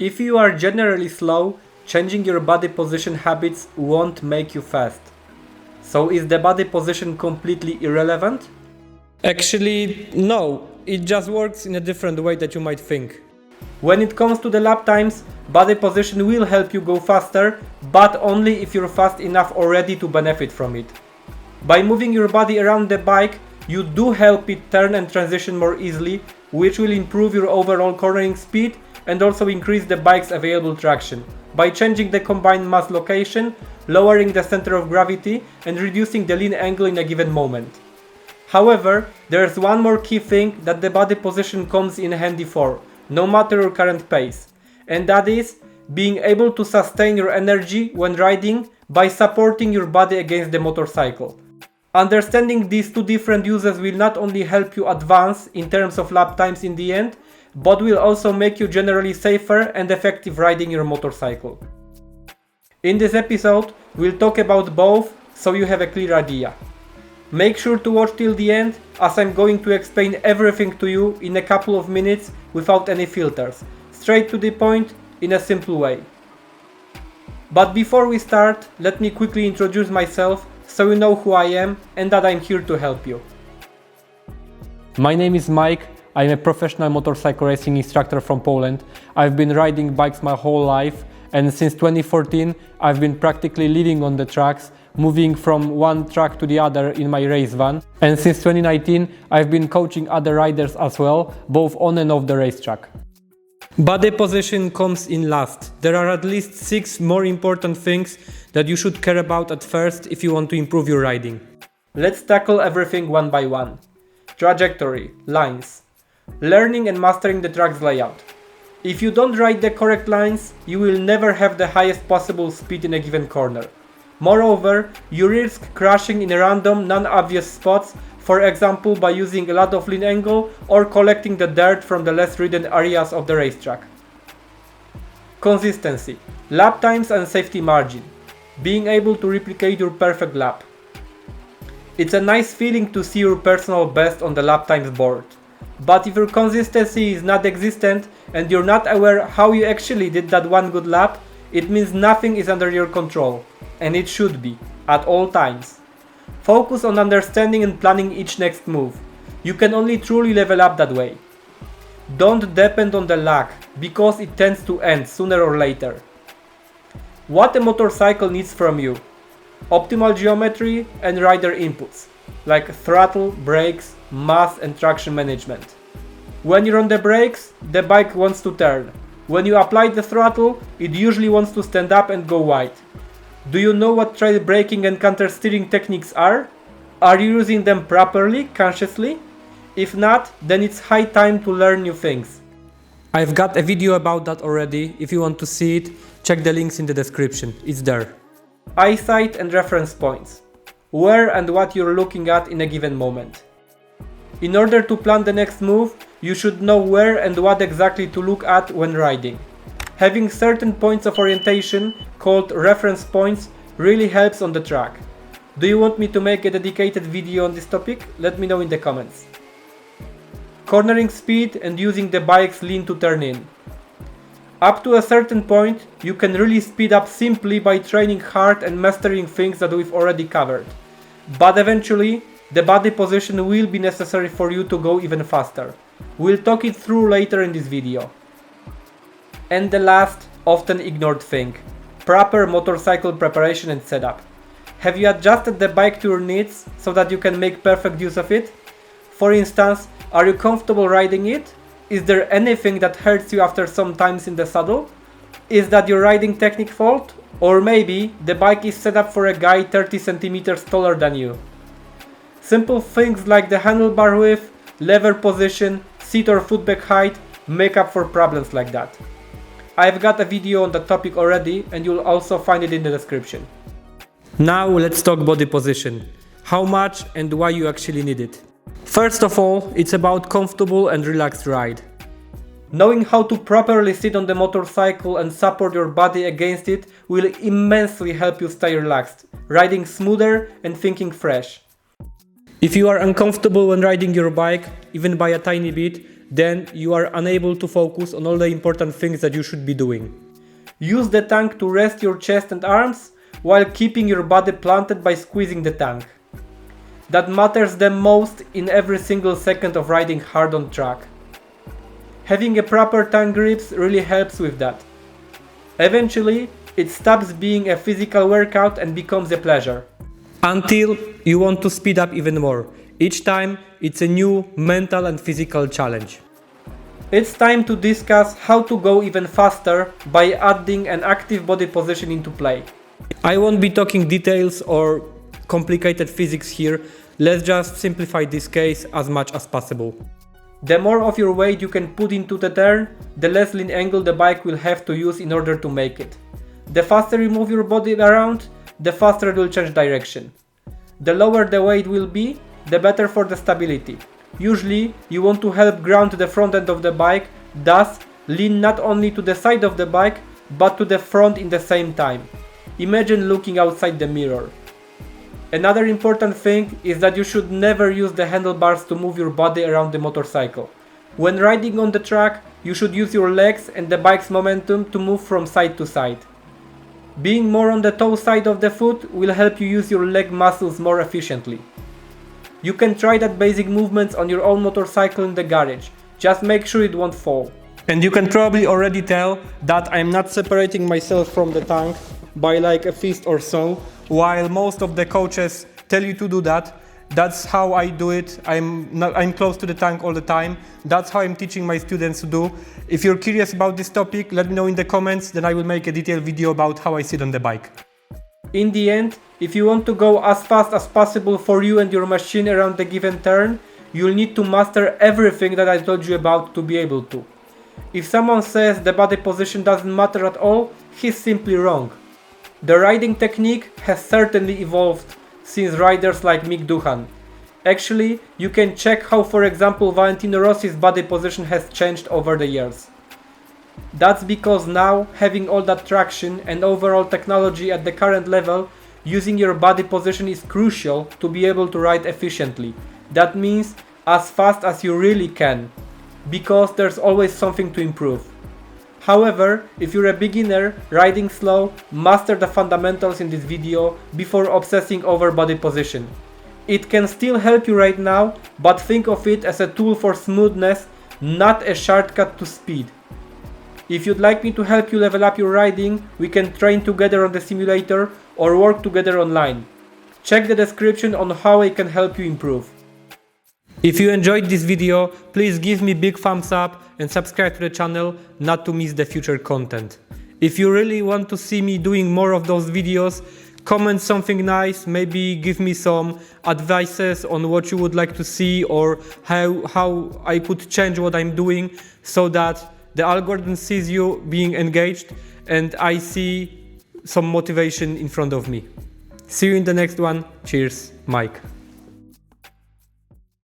If you are generally slow, changing your body position habits won't make you fast. So is the body position completely irrelevant? Actually, no. It just works in a different way that you might think. When it comes to the lap times, body position will help you go faster, but only if you're fast enough already to benefit from it. By moving your body around the bike, you do help it turn and transition more easily, which will improve your overall cornering speed and also increase the bike's available traction by changing the combined mass location, lowering the center of gravity and reducing the lean angle in a given moment. However, there's one more key thing that the body position comes in handy for, no matter your current pace, and that is being able to sustain your energy when riding by supporting your body against the motorcycle. Understanding these two different uses will not only help you advance in terms of lap times in the end, but will also make you generally safer and effective riding your motorcycle. In this episode, we'll talk about both so you have a clear idea. Make sure to watch till the end, as I'm going to explain everything to you in a couple of minutes without any filters, straight to the point, in a simple way. But before we start, let me quickly introduce myself so you know who I am and that I'm here to help you. My name is Mike. I'm a professional motorcycle racing instructor from Poland. I've been riding bikes my whole life, and since 2014 I've been practically living on the tracks, moving from one track to the other in my race van. And since 2019 I've been coaching other riders as well, both on and off the racetrack. Body position comes in last. There are at least 6 more important things that you should care about at first if you want to improve your riding. Let's tackle everything one by one. Trajectory, lines. Learning and mastering the track's layout. If you don't ride the correct lines, you will never have the highest possible speed in a given corner. Moreover, you risk crashing in random, non-obvious spots, for example by using a lot of lean angle or collecting the dirt from the less ridden areas of the racetrack. Consistency, lap times and safety margin. Being able to replicate your perfect lap. It's a nice feeling to see your personal best on the lap times board. But if your consistency is not existent and you're not aware how you actually did that one good lap, it means nothing is under your control. And it should be, at all times. Focus on understanding and planning each next move. You can only truly level up that way. Don't depend on the luck, because it tends to end sooner or later. What a motorcycle needs from you: optimal geometry and rider inputs, like throttle, brakes, mass and traction management. When you're on the brakes, the bike wants to turn. When you apply the throttle, it usually wants to stand up and go wide. Do you know what trail braking and counter steering techniques are? Are you using them properly, consciously? If not, then it's high time to learn new things. I've got a video about that already. If you want to see it, check the links in the description. It's there. Eyesight and reference points. Where and what you're looking at in a given moment. In order to plan the next move, you should know where and what exactly to look at when riding. Having certain points of orientation, called reference points, really helps on the track. Do you want me to make a dedicated video on this topic? Let me know in the comments. Cornering speed and using the bike's lean to turn in. Up to a certain point, you can really speed up simply by training hard and mastering things that we've already covered. But eventually, the body position will be necessary for you to go even faster. We'll talk it through later in this video. And the last, often ignored thing: proper motorcycle preparation and setup. Have you adjusted the bike to your needs so that you can make perfect use of it? For instance, are you comfortable riding it? Is there anything that hurts you after some times in the saddle? Is that your riding technique fault? Or maybe the bike is set up for a guy 30 centimeters taller than you. Simple things like the handlebar width, lever position, seat or footback height make up for problems like that. I've got a video on that topic already and you'll also find it in the description. Now let's talk body position. How much and why you actually need it. First of all, it's about comfortable and relaxed ride. Knowing how to properly sit on the motorcycle and support your body against it will immensely help you stay relaxed, riding smoother and thinking fresh. If you are uncomfortable when riding your bike, even by a tiny bit, then you are unable to focus on all the important things that you should be doing. Use the tank to rest your chest and arms while keeping your body planted by squeezing the tank. That matters the most in every single second of riding hard on track. Having a proper tank grips really helps with that. Eventually, it stops being a physical workout and becomes a pleasure. Until you want to speed up even more. Each time, it's a new mental and physical challenge. It's time to discuss how to go even faster by adding an active body position into play. I won't be talking details or complicated physics here, let's just simplify this case as much as possible. The more of your weight you can put into the turn, the less lean angle the bike will have to use in order to make it. The faster you move your body around, the faster it will change direction. The lower the weight will be, the better for the stability. Usually, you want to help ground the front end of the bike, thus lean not only to the side of the bike, but to the front in the same time. Imagine looking outside the mirror. Another important thing is that you should never use the handlebars to move your body around the motorcycle. When riding on the track, you should use your legs and the bike's momentum to move from side to side. Being more on the toe side of the foot will help you use your leg muscles more efficiently. You can try that basic movements on your own motorcycle in the garage, just make sure it won't fall. And you can probably already tell that I'm not separating myself from the tank by like a fist or so, while most of the coaches tell you to do that. That's how I do it. I'm close to the tank all the time. That's how I'm teaching my students to do. If you're curious about this topic, let me know in the comments, then I will make a detailed video about how I sit on the bike. In the end, if you want to go as fast as possible for you and your machine around the given turn, you'll need to master everything that I told you about to be able to. If someone says the body position doesn't matter at all, he's simply wrong. The riding technique has certainly evolved since riders like Mick Doohan. Actually, you can check how, for example, Valentino Rossi's body position has changed over the years. That's because now, having all that traction and overall technology at the current level, using your body position is crucial to be able to ride efficiently. That means as fast as you really can, because there's always something to improve. However, if you're a beginner riding slow, master the fundamentals in this video before obsessing over body position. It can still help you right now, but think of it as a tool for smoothness, not a shortcut to speed. If you'd like me to help you level up your riding, we can train together on the simulator or work together online. Check the description on how I can help you improve. If you enjoyed this video, please give me big thumbs up and subscribe to the channel not to miss the future content. If you really want to see me doing more of those videos, comment something nice, maybe give me some advices on what you would like to see or how I could change what I'm doing so that the algorithm sees you being engaged and I see some motivation in front of me. See you in the next one. Cheers, Mike.